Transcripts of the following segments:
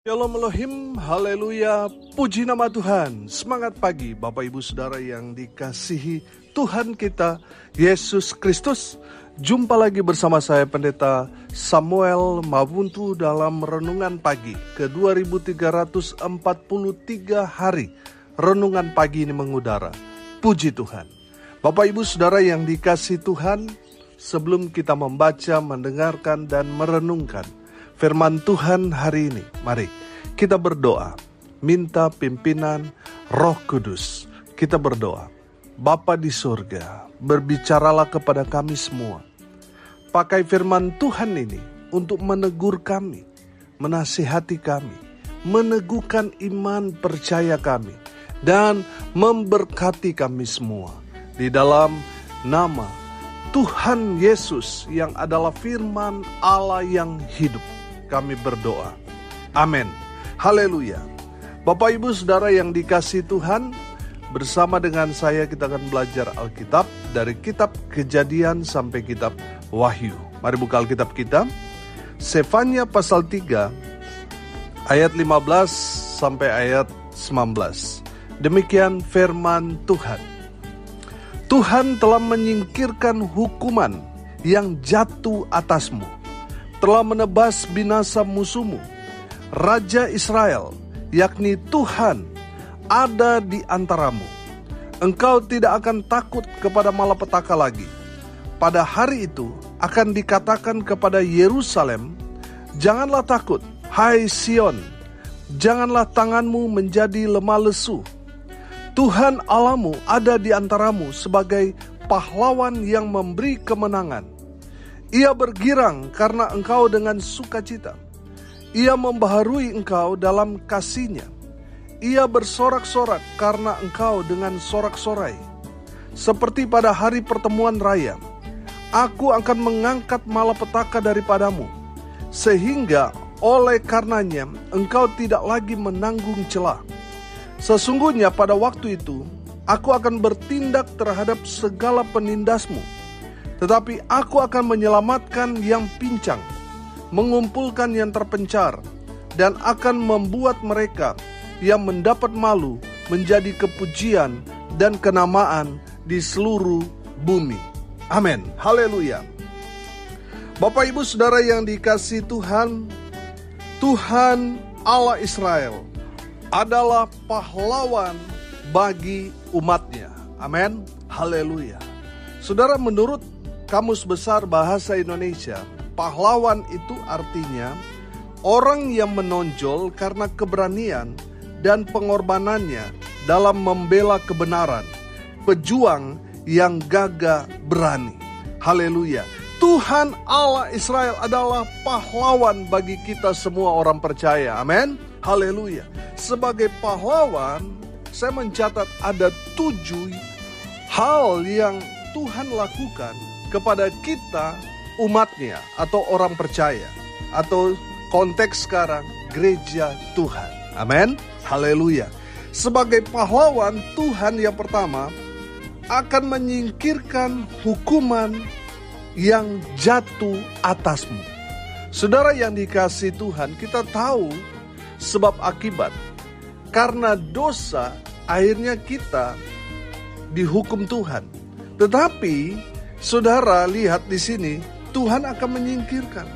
Shalom Elohim, haleluya, puji nama Tuhan. Semangat pagi Bapak Ibu Saudara yang dikasihi Tuhan kita Yesus Kristus. Jumpa lagi bersama saya Pendeta Samuel Mabuntu dalam Renungan Pagi ke 2343 hari. Renungan pagi ini mengudara. Puji Tuhan. Bapak Ibu Saudara yang dikasihi Tuhan, sebelum kita membaca, mendengarkan dan merenungkan firman Tuhan hari ini, mari kita berdoa, minta pimpinan Roh Kudus. Kita berdoa, Bapa di surga, berbicaralah kepada kami semua. Pakai firman Tuhan ini untuk menegur kami, menasihati kami, meneguhkan iman percaya kami, dan memberkati kami semua. Di dalam nama Tuhan Yesus yang adalah firman Allah yang hidup, kami berdoa. Amin. Haleluya. Bapak Ibu Saudara yang dikasihi Tuhan, bersama dengan saya kita akan belajar Alkitab dari kitab Kejadian sampai kitab Wahyu. Mari buka Alkitab kita. Sefanya pasal 3 ayat 15 sampai ayat 19. Demikian firman Tuhan. Tuhan telah menyingkirkan hukuman yang jatuh atasmu, telah menebas binasa musuhmu. Raja Israel, yakni Tuhan, ada di antaramu. Engkau tidak akan takut kepada malapetaka lagi. Pada hari itu akan dikatakan kepada Yerusalem, janganlah takut, hai Sion, janganlah tanganmu menjadi lemah lesu. Tuhan Allahmu ada di antaramu sebagai pahlawan yang memberi kemenangan. Ia bergirang karena engkau dengan sukacita. Ia membaharui engkau dalam kasih-Nya. Ia bersorak-sorak karena engkau dengan sorak-sorai. Seperti pada hari pertemuan raya, aku akan mengangkat malapetaka daripadamu, sehingga oleh karenanya engkau tidak lagi menanggung celah. Sesungguhnya pada waktu itu, aku akan bertindak terhadap segala penindasmu, tetapi aku akan menyelamatkan yang pincang, mengumpulkan yang terpencar, dan akan membuat mereka yang mendapat malu menjadi kepujian dan kenamaan di seluruh bumi. Amin. Haleluya. Bapak Ibu Saudara yang dikasihi Tuhan, Tuhan Allah Israel adalah pahlawan bagi umatnya. Amin. Haleluya. Saudara, menurut Kamus Besar Bahasa Indonesia, pahlawan itu artinya orang yang menonjol karena keberanian dan pengorbanannya dalam membela kebenaran, pejuang yang gagah berani. Haleluya. Tuhan Allah Israel adalah pahlawan bagi kita semua orang percaya. Amin. Haleluya. Sebagai pahlawan, saya mencatat ada 7 hal yang Tuhan lakukan kepada kita umatnya atau orang percaya, atau konteks sekarang gereja Tuhan. Amin. Haleluya. Sebagai pahlawan, Tuhan yang pertama akan menyingkirkan hukuman yang jatuh atasmu. Saudara yang dikasihi Tuhan, kita tahu sebab akibat. Karena dosa, akhirnya kita dihukum Tuhan. Tetapi saudara lihat di sini, Tuhan akan menyingkirkan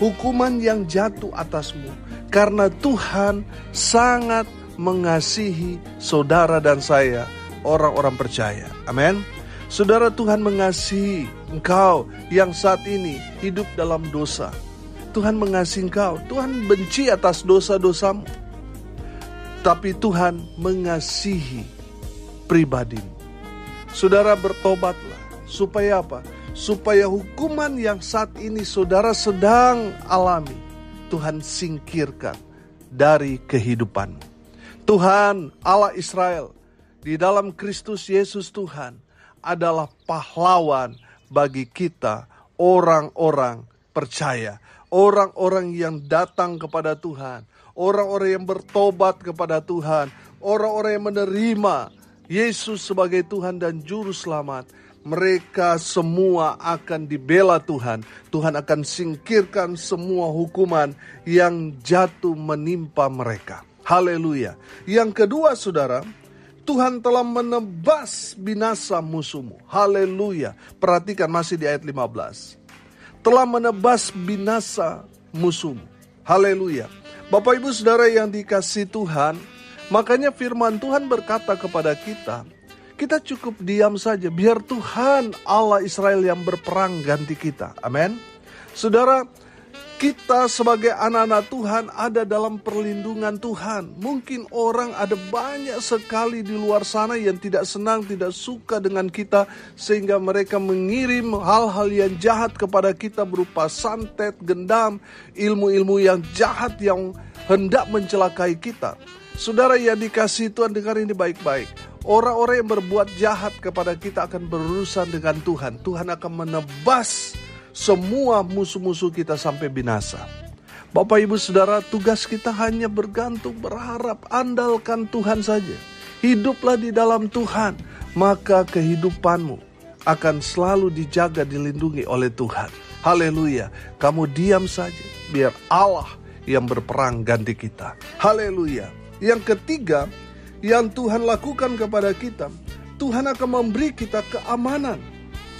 hukuman yang jatuh atasmu karena Tuhan sangat mengasihi saudara dan saya, orang-orang percaya. Amin. Saudara, Tuhan mengasihi engkau yang saat ini hidup dalam dosa. Tuhan mengasihi engkau. Tuhan benci atas dosa-dosamu, tapi Tuhan mengasihi pribadimu. Saudara, bertobatlah. Supaya apa? Supaya hukuman yang saat ini saudara sedang alami, Tuhan singkirkan dari kehidupanmu. Tuhan Allah Israel di dalam Kristus Yesus Tuhan adalah pahlawan bagi kita, orang-orang percaya, orang-orang yang datang kepada Tuhan, orang-orang yang bertobat kepada Tuhan, orang-orang yang menerima Yesus sebagai Tuhan dan Juru Selamat. mereka semua akan dibela Tuhan. Tuhan akan singkirkan semua hukuman yang jatuh menimpa mereka. Haleluya. Yang kedua, saudara, Tuhan telah menebas binasa musuhmu. Haleluya. Perhatikan masih di ayat 15. Telah menebas binasa musuhmu. Haleluya. Bapak ibu saudara yang dikasihi Tuhan, makanya firman Tuhan berkata kepada kita, kita cukup diam saja, biar Tuhan Allah Israel yang berperang ganti kita. Amin. Saudara, kita sebagai anak-anak Tuhan ada dalam perlindungan Tuhan. Mungkin orang ada banyak sekali di luar sana yang tidak senang, tidak suka dengan kita, sehingga mereka mengirim hal-hal yang jahat kepada kita berupa santet, gendam, ilmu-ilmu yang jahat yang hendak mencelakai kita. Saudara yang dikasihi Tuhan, dengar ini baik-baik. Orang-orang yang berbuat jahat kepada kita akan berurusan dengan Tuhan. Tuhan akan menebas semua musuh-musuh kita sampai binasa. Bapak ibu saudara, tugas kita hanya bergantung, berharap, andalkan Tuhan saja. Hiduplah di dalam Tuhan, maka kehidupanmu akan selalu dijaga, dilindungi oleh Tuhan. Haleluya. Kamu diam saja, biar Allah yang berperang ganti kita. Haleluya. Yang ketiga, yang Tuhan lakukan kepada kita, Tuhan akan memberi kita keamanan.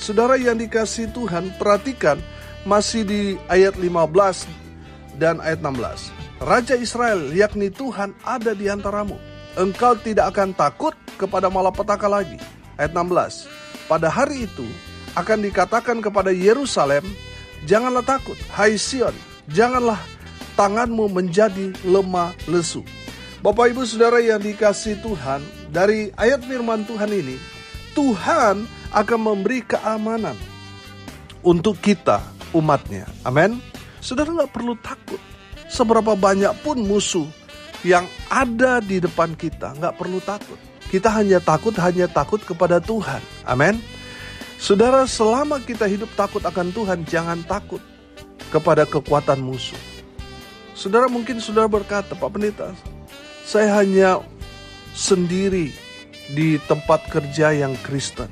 Saudara yang dikasihi Tuhan, perhatikan masih di ayat 15 dan ayat 16. Raja Israel, yakni Tuhan, ada di antaramu. Engkau tidak akan takut kepada malapetaka lagi. Ayat 16. Pada hari itu akan dikatakan kepada Yerusalem, janganlah takut, hai Sion, janganlah tanganmu menjadi lemah lesu. Bapak ibu saudara yang dikasihi Tuhan, dari ayat firman Tuhan ini, Tuhan akan memberi keamanan untuk kita, umatnya. Amin. Saudara gak perlu takut. Seberapa banyak pun musuh yang ada di depan kita, gak perlu takut. Kita hanya takut kepada Tuhan. Amin. Saudara, selama kita hidup takut akan Tuhan, jangan takut kepada kekuatan musuh. Saudara, mungkin saudara berkata, Pak Pendeta, saya hanya sendiri di tempat kerja yang Kristen.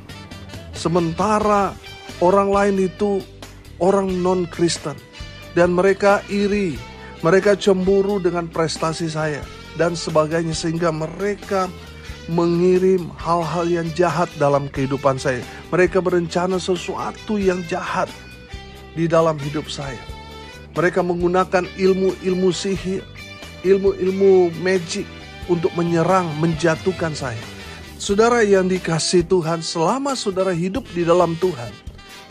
Sementara orang lain itu orang non-Kristen. Dan mereka iri, mereka cemburu dengan prestasi saya dan sebagainya. Sehingga mereka mengirim hal-hal yang jahat dalam kehidupan saya. Mereka berencana sesuatu yang jahat di dalam hidup saya. Mereka menggunakan ilmu-ilmu sihir, ilmu-ilmu magic untuk menyerang, menjatuhkan saya. Saudara yang dikasihi Tuhan, selama saudara hidup di dalam Tuhan,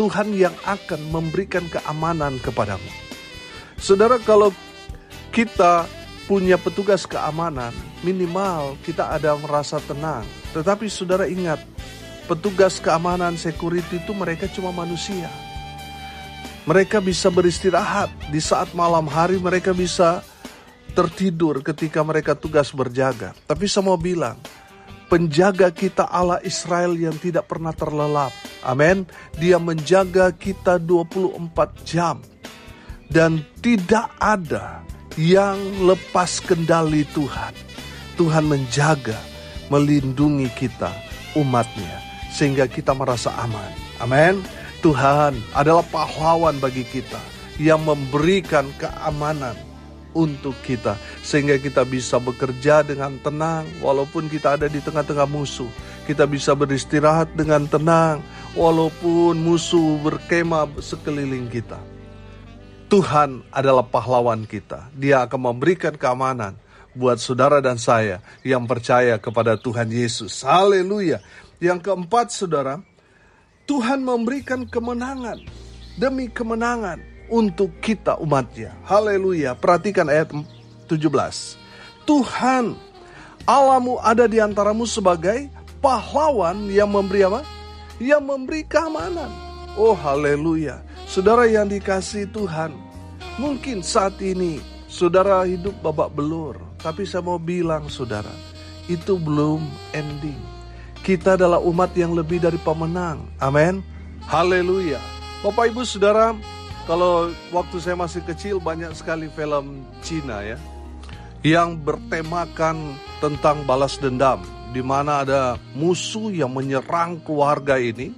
Tuhan yang akan memberikan keamanan kepadamu. Saudara, kalau kita punya petugas keamanan, minimal kita ada merasa tenang. Tetapi saudara ingat, petugas keamanan security itu mereka cuma manusia. Mereka bisa beristirahat di saat malam hari, mereka bisa tertidur ketika mereka tugas berjaga. Tapi saya mau bilang, penjaga kita Allah Israel yang tidak pernah terlelap. Amin. Dia menjaga kita 24 jam. Dan tidak ada yang lepas kendali Tuhan. Tuhan menjaga, melindungi kita, umatnya. Sehingga kita merasa aman. Amin. Tuhan adalah pahlawan bagi kita yang memberikan keamanan untuk kita, sehingga kita bisa bekerja dengan tenang walaupun kita ada di tengah-tengah musuh. Kita bisa beristirahat dengan tenang walaupun musuh berkemah sekeliling kita. Tuhan adalah pahlawan kita. Dia akan memberikan keamanan buat saudara dan saya yang percaya kepada Tuhan Yesus. Haleluya. Yang keempat, saudara, Tuhan memberikan kemenangan demi kemenangan untuk kita umatnya. Haleluya. Perhatikan ayat 17. Tuhan Allahmu ada di antaramu sebagai pahlawan yang memberi apa? Yang memberi keamanan. Oh haleluya. Saudara yang dikasihi Tuhan, mungkin saat ini saudara hidup babak belur. Tapi saya mau bilang saudara, itu belum ending. Kita adalah umat yang lebih dari pemenang. Amin. Haleluya. Bapak ibu saudara, kalau waktu saya masih kecil banyak sekali film Cina ya, yang bertemakan tentang balas dendam, di mana ada musuh yang menyerang keluarga ini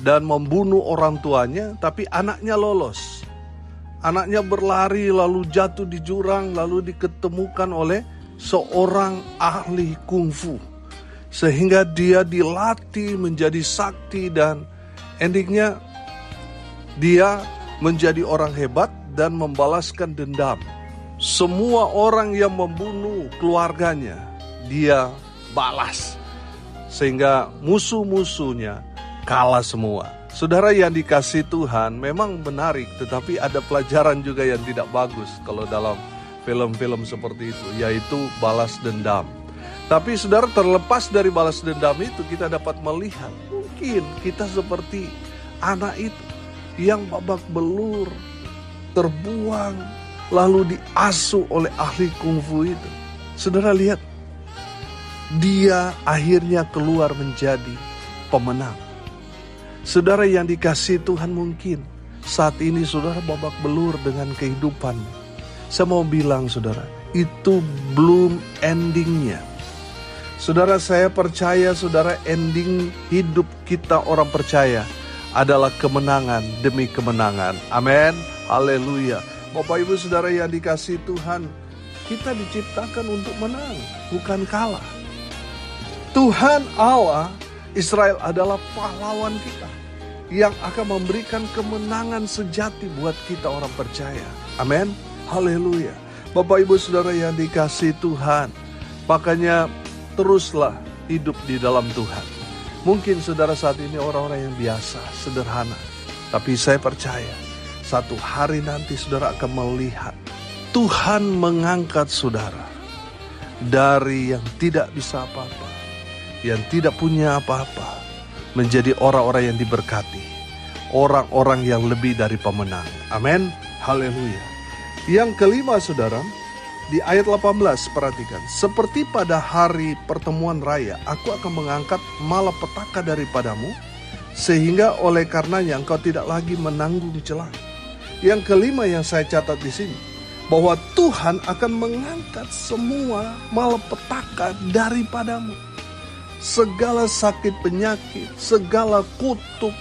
dan membunuh orang tuanya, tapi anaknya lolos. Anaknya berlari lalu jatuh di jurang, lalu diketemukan oleh seorang ahli kungfu. Sehingga dia dilatih menjadi sakti dan endingnya dia menjadi orang hebat dan membalaskan dendam. Semua orang yang membunuh keluarganya, dia balas. Sehingga musuh-musuhnya kalah semua. Saudara yang dikasihi Tuhan, memang menarik, tetapi ada pelajaran juga yang tidak bagus kalau dalam film-film seperti itu, yaitu balas dendam. Tapi saudara, terlepas dari balas dendam itu, kita dapat melihat mungkin kita seperti anak itu yang babak belur, terbuang, lalu diasuh oleh ahli kungfu itu. Saudara lihat, dia akhirnya keluar menjadi pemenang. Saudara yang dikasihi Tuhan, mungkin saat ini saudara babak belur dengan kehidupan. Saya mau bilang saudara, itu belum endingnya. Saudara, saya percaya saudara, ending hidup kita orang percaya adalah kemenangan demi kemenangan. Amin. Haleluya. Bapak Ibu Saudara yang dikasihi Tuhan, kita diciptakan untuk menang, bukan kalah. Tuhan Allah Israel adalah pahlawan kita yang akan memberikan kemenangan sejati buat kita orang percaya. Amin. Haleluya. Bapak Ibu Saudara yang dikasihi Tuhan, makanya teruslah hidup di dalam Tuhan. Mungkin saudara saat ini orang-orang yang biasa, sederhana, tapi saya percaya satu hari nanti saudara akan melihat Tuhan mengangkat saudara dari yang tidak bisa apa-apa, yang tidak punya apa-apa, menjadi orang-orang yang diberkati, orang-orang yang lebih dari pemenang. Amin. Haleluya. Yang kelima saudara, di ayat 18 perhatikan, seperti pada hari pertemuan raya, aku akan mengangkat malapetaka daripadamu, sehingga oleh karenanya engkau tidak lagi menanggung celah. Yang kelima yang saya catat di sini, bahwa Tuhan akan mengangkat semua malapetaka daripadamu. Segala sakit penyakit, segala kutuk,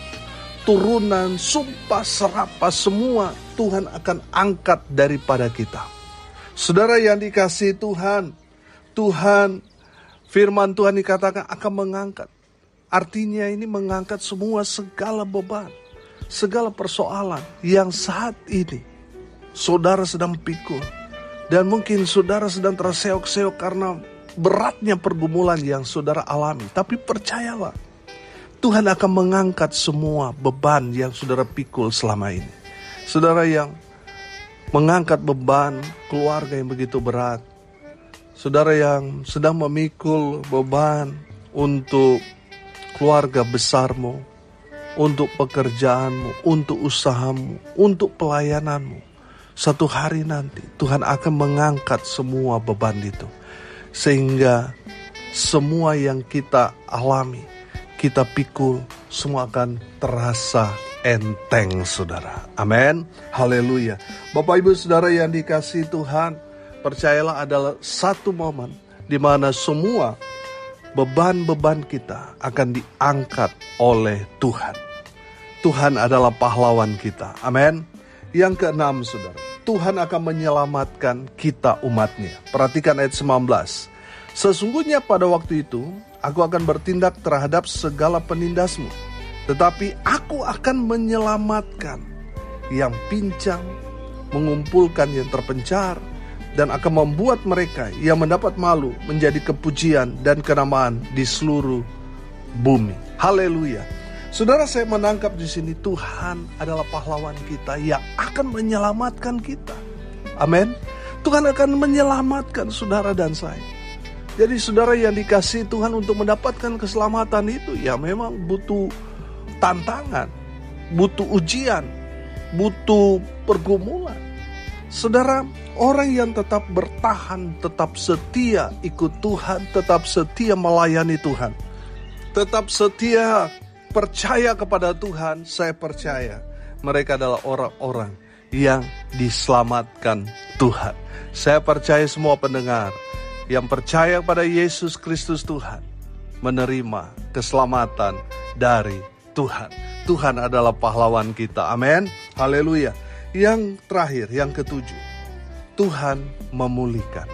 turunan, sumpah serapah, semua Tuhan akan angkat daripada kita. Saudara yang dikasihi Tuhan, firman Tuhan dikatakan akan mengangkat. Artinya ini mengangkat semua segala beban, segala persoalan yang saat ini saudara sedang pikul. Dan mungkin saudara sedang terseok-seok karena beratnya pergumulan yang saudara alami. Tapi percayalah, Tuhan akan mengangkat semua beban yang saudara pikul selama ini. Saudara yang mengangkat beban keluarga yang begitu berat, saudara yang sedang memikul beban untuk keluarga besarmu, untuk pekerjaanmu, untuk usahamu, untuk pelayananmu, satu hari nanti Tuhan akan mengangkat semua beban itu, sehingga semua yang kita alami, kita pikul, semua akan terasa enteng saudara. Amin. Haleluya. Bapak Ibu Saudara yang dikasihi Tuhan, percayalah adalah satu momen di mana semua beban-beban kita akan diangkat oleh Tuhan. Tuhan adalah pahlawan kita. Amin. Yang keenam saudara, Tuhan akan menyelamatkan kita umatnya. Perhatikan ayat 19. Sesungguhnya pada waktu itu aku akan bertindak terhadap segala penindasmu, tetapi aku akan menyelamatkan yang pincang, mengumpulkan yang terpencar, dan akan membuat mereka yang mendapat malu menjadi kepujian dan kenamaan di seluruh bumi. Haleluya. Saudara, saya menangkap di sini Tuhan adalah pahlawan kita yang akan menyelamatkan kita. Amin. Tuhan akan menyelamatkan saudara dan saya. Jadi saudara yang dikasihi Tuhan, untuk mendapatkan keselamatan itu ya memang butuh tantangan, butuh ujian, butuh pergumulan. Saudara, orang yang tetap bertahan, tetap setia ikut Tuhan, tetap setia melayani Tuhan, tetap setia percaya kepada Tuhan, saya percaya mereka adalah orang-orang yang diselamatkan Tuhan. Saya percaya semua pendengar yang percaya pada Yesus Kristus Tuhan menerima keselamatan dari Tuhan. Tuhan adalah pahlawan kita. Amin. Haleluya. Yang terakhir, yang ketujuh, Tuhan memulihkan.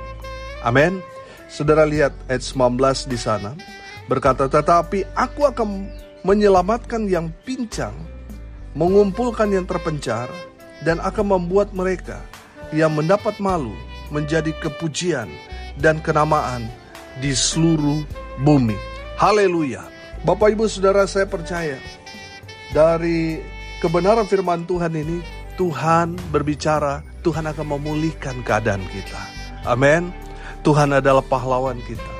Amin. Saudara lihat ayat 19 di sana. Berkata, tetapi aku akan menyelamatkan yang pincang, mengumpulkan yang terpencar, dan akan membuat mereka yang mendapat malu menjadi kepujian dan kenamaan di seluruh bumi. Haleluya. Bapak Ibu Saudara, saya percaya dari kebenaran firman Tuhan ini, Tuhan berbicara, Tuhan akan memulihkan keadaan kita. Amin. Tuhan adalah pahlawan kita.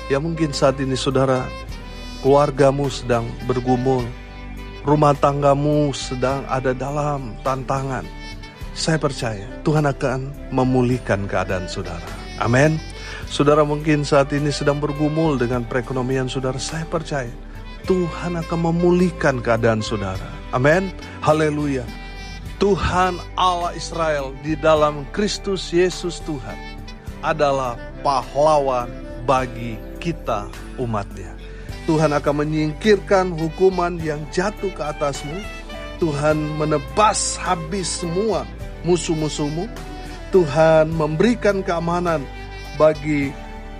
Ya mungkin saat ini saudara, keluargamu sedang bergumul, rumah tanggamu sedang ada dalam tantangan. Saya percaya Tuhan akan memulihkan keadaan saudara. Amin. Saudara mungkin saat ini sedang bergumul dengan perekonomian saudara. Saya percaya Tuhan akan memulihkan keadaan saudara. Amin. Haleluya. Tuhan Allah Israel di dalam Kristus Yesus Tuhan adalah pahlawan bagi kita umatnya. Tuhan akan menyingkirkan hukuman yang jatuh ke atasmu. Tuhan menebas habis semua musuh-musuhmu. Tuhan memberikan keamanan bagi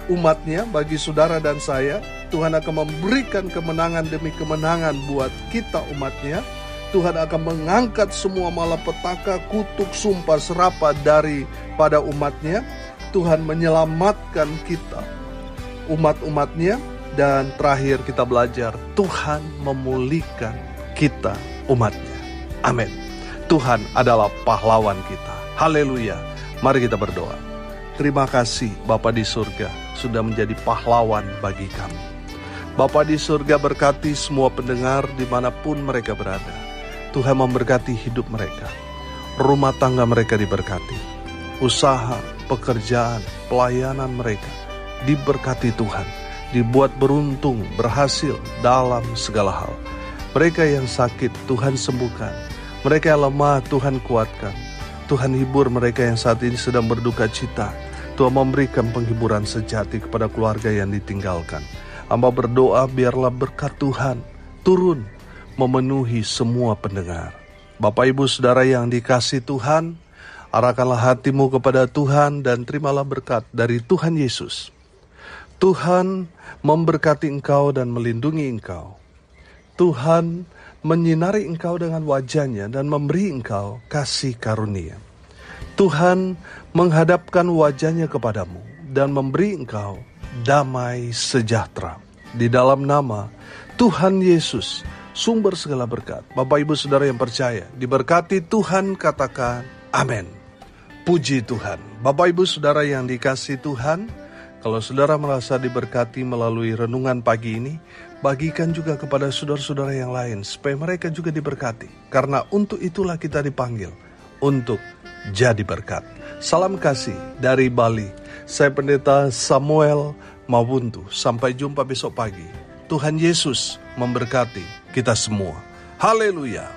umatnya, bagi saudara dan saya. Tuhan akan memberikan kemenangan demi kemenangan buat kita umatnya. Tuhan akan mengangkat semua malapetaka, kutuk, sumpah, serapah daripada umatnya. Tuhan menyelamatkan kita, umat-umatnya. Dan terakhir kita belajar, Tuhan memulihkan kita umatnya. Amin. Tuhan adalah pahlawan kita. Haleluya. Mari kita berdoa. Terima kasih Bapa di surga sudah menjadi pahlawan bagi kami. Bapa di surga, berkati semua pendengar dimanapun mereka berada. Tuhan memberkati hidup mereka. Rumah tangga mereka diberkati. Usaha, pekerjaan, pelayanan mereka diberkati Tuhan. Dibuat beruntung, berhasil dalam segala hal. Mereka yang sakit, Tuhan sembuhkan. Mereka yang lemah, Tuhan kuatkan. Tuhan hibur mereka yang saat ini sedang berduka cita. Tuhan memberikan penghiburan sejati kepada keluarga yang ditinggalkan. Hamba berdoa biarlah berkat Tuhan turun memenuhi semua pendengar. Bapak Ibu Saudara yang dikasihi Tuhan, arahkanlah hatimu kepada Tuhan dan terimalah berkat dari Tuhan Yesus. Tuhan memberkati engkau dan melindungi engkau. Tuhan menyinari engkau dengan wajah-Nya dan memberi engkau kasih karunia. Tuhan menghadapkan wajah-Nya kepadamu dan memberi engkau damai sejahtera. Di dalam nama Tuhan Yesus, sumber segala berkat. Bapak Ibu Saudara yang percaya, diberkati Tuhan, katakan amin. Puji Tuhan. Bapak Ibu Saudara yang dikasihi Tuhan, kalau saudara merasa diberkati melalui renungan pagi ini, bagikan juga kepada saudara-saudara yang lain, supaya mereka juga diberkati. Karena untuk itulah kita dipanggil, untuk jadi berkat. Salam kasih dari Bali. Saya Pendeta Samuel Mawuntu. Sampai jumpa besok pagi. Tuhan Yesus memberkati kita semua. Haleluya.